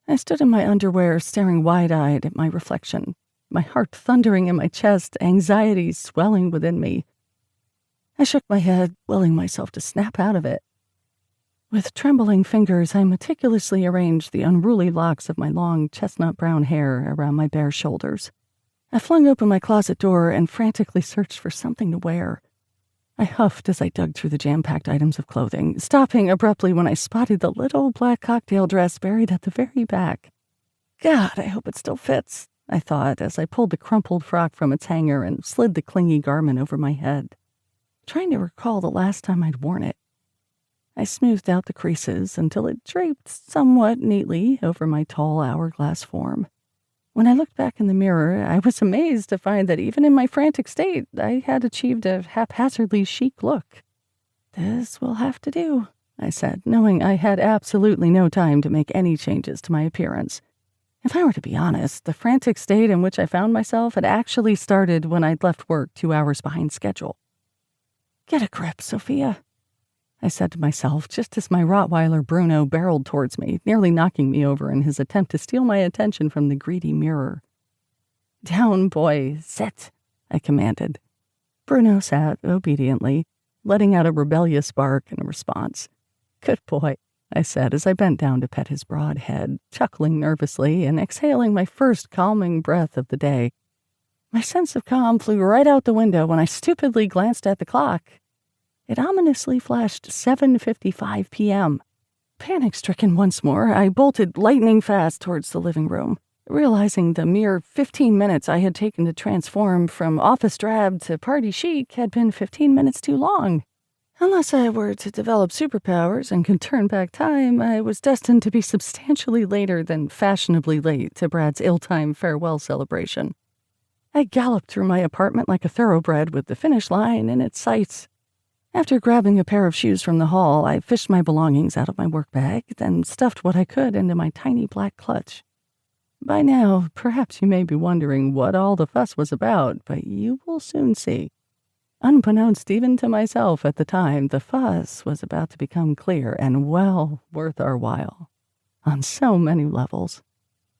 I stood in my underwear, staring wide-eyed at my reflection, my heart thundering in my chest, anxiety swelling within me. I shook my head, willing myself to snap out of it. With trembling fingers, I meticulously arranged the unruly locks of my long chestnut-brown hair around my bare shoulders. I flung open my closet door and frantically searched for something to wear. I huffed as I dug through the jam-packed items of clothing, stopping abruptly when I spotted the little black cocktail dress buried at the very back. God, I hope it still fits, I thought as I pulled the crumpled frock from its hanger and slid the clingy garment over my head, trying to recall the last time I'd worn it. I smoothed out the creases until it draped somewhat neatly over my tall hourglass form. When I looked back in the mirror, I was amazed to find that even in my frantic state, I had achieved a haphazardly chic look. This will have to do, I said, knowing I had absolutely no time to make any changes to my appearance. If I were to be honest, the frantic state in which I found myself had actually started when I'd left work 2 hours behind schedule. Get a grip, Sophia, I said to myself just as my Rottweiler Bruno barreled towards me, nearly knocking me over in his attempt to steal my attention from the greedy mirror. Down, boy, sit, I commanded. Bruno sat obediently, letting out a rebellious bark in response. Good boy, I said as I bent down to pet his broad head, chuckling nervously and exhaling my first calming breath of the day. My sense of calm flew right out the window when I stupidly glanced at the clock. It ominously flashed 7:55 p.m. Panic-stricken once more, I bolted lightning fast towards the living room, realizing the mere 15 minutes I had taken to transform from office drab to party chic had been 15 minutes too long. Unless I were to develop superpowers and could turn back time, I was destined to be substantially later than fashionably late to Brad's ill-timed farewell celebration. I galloped through my apartment like a thoroughbred with the finish line in its sights. After grabbing a pair of shoes from the hall, I fished my belongings out of my work bag, then stuffed what I could into my tiny black clutch. By now, perhaps you may be wondering what all the fuss was about, but you will soon see. Unbeknownst even to myself at the time, the fuss was about to become clear and well worth our while, on so many levels.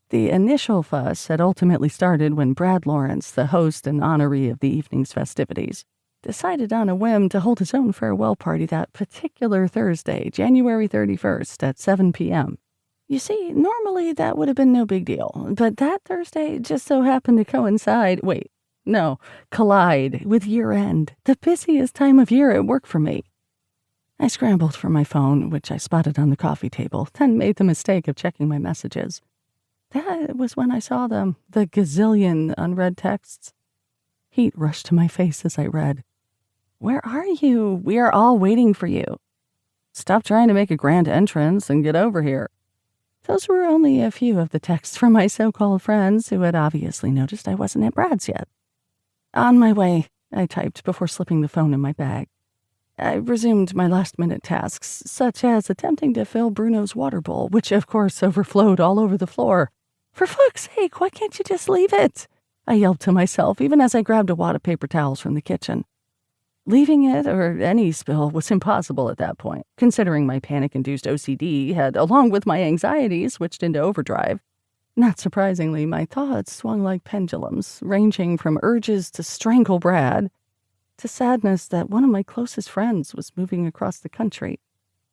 The initial fuss had ultimately started when Brad Lawrence, the host and honoree of the evening's festivities, decided on a whim to hold his own farewell party that particular Thursday, January 31st at 7 p.m. You see, normally that would have been no big deal, but that Thursday just so happened to collide with year-end, the busiest time of year at work for me. I scrambled for my phone, which I spotted on the coffee table, then made the mistake of checking my messages. That was when I saw them, the gazillion unread texts. Heat rushed to my face as I read. Where are you? We are all waiting for you. Stop trying to make a grand entrance and get over here. Those were only a few of the texts from my so-called friends who had obviously noticed I wasn't at Brad's yet. On my way, I typed before slipping the phone in my bag. I resumed my last-minute tasks, such as attempting to fill Bruno's water bowl, which of course overflowed all over the floor. For fuck's sake, why can't you just leave it? I yelped to myself even as I grabbed a wad of paper towels from the kitchen. Leaving it, or any spill, was impossible at that point, considering my panic-induced OCD had, along with my anxiety, switched into overdrive. Not surprisingly, my thoughts swung like pendulums, ranging from urges to strangle Brad, to sadness that one of my closest friends was moving across the country.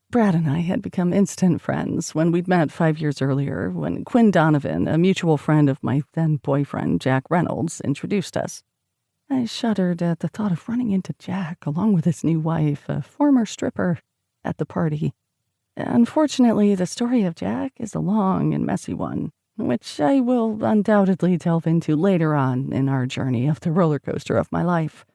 Brad and I had become instant friends when we'd met 5 years earlier, when Quinn Donovan, a mutual friend of my then-boyfriend, Jack Reynolds, introduced us. I shuddered at the thought of running into Jack along with his new wife, a former stripper, at the party. Unfortunately, the story of Jack is a long and messy one, which I will undoubtedly delve into later on in our journey of the roller coaster of my life.